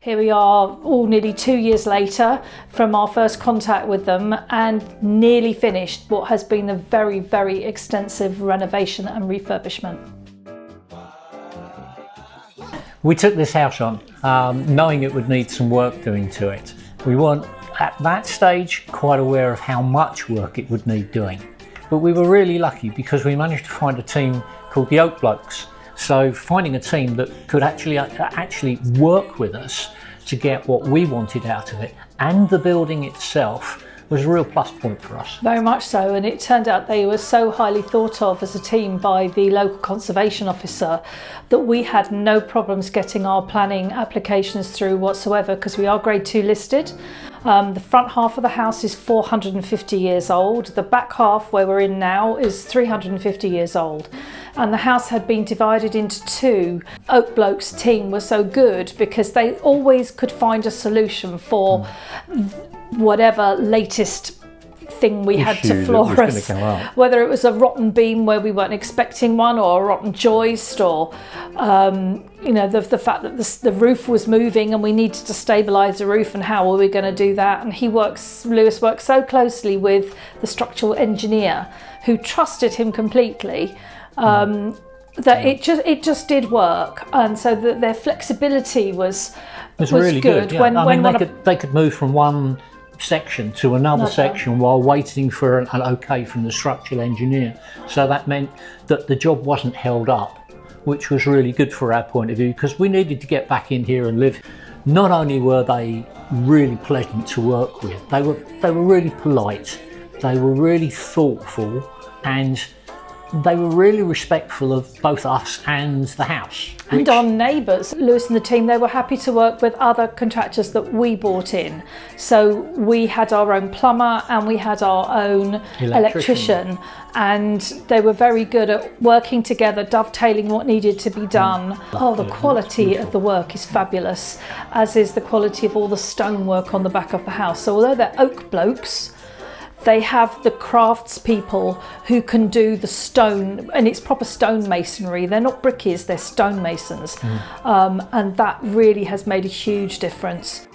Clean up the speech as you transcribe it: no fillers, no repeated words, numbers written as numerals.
Here we are, all nearly 2 years later from our first contact with them, and nearly finished what has been a very, very extensive renovation and refurbishment. We took this house on knowing it would need some work doing to it. We weren't at that stage quite aware of how much work it would need doing, but we were really lucky because we managed to find a team called the Oak Blokes. So finding a team that could actually work with us to get what we wanted out of it and the building itself was a real plus point for us. Very much so, and it turned out they were so highly thought of as a team by the local conservation officer that we had no problems getting our planning applications through whatsoever, because we are grade 2 listed. The front half of the house is 450 years old. The back half, where we're in now, is 350 years old. And the house had been divided into two. Oak Blokes' team was so good because they always could find a solution for whatever latest thing we had to floor us. Whether it was a rotten beam where we weren't expecting one, or a rotten joist, or the fact that the roof was moving and we needed to stabilise the roof, and how were we going to do that? And Lewis works so closely with the structural engineer who trusted him completely. That it just did work, and so that their flexibility was really good. Yeah. When they could move from one section to another section while waiting for an okay from the structural engineer. So that meant that the job wasn't held up, which was really good for our point of view, because we needed to get back in here and live. Not only were they really pleasant to work with, they were really polite, they were really thoughtful, and they were really respectful of both us and the house. And our neighbours. Lewis and the team, they were happy to work with other contractors that we brought in. So we had our own plumber and we had our own electrician. And they were very good at working together, dovetailing what needed to be done. Oh, the quality of the work is fabulous, as is the quality of all the stonework on the back of the house. So although they're Oak Blokes, they have the craftspeople who can do the stone, and it's proper stone masonry. They're not brickies, they're stone masons. And that really has made a huge difference.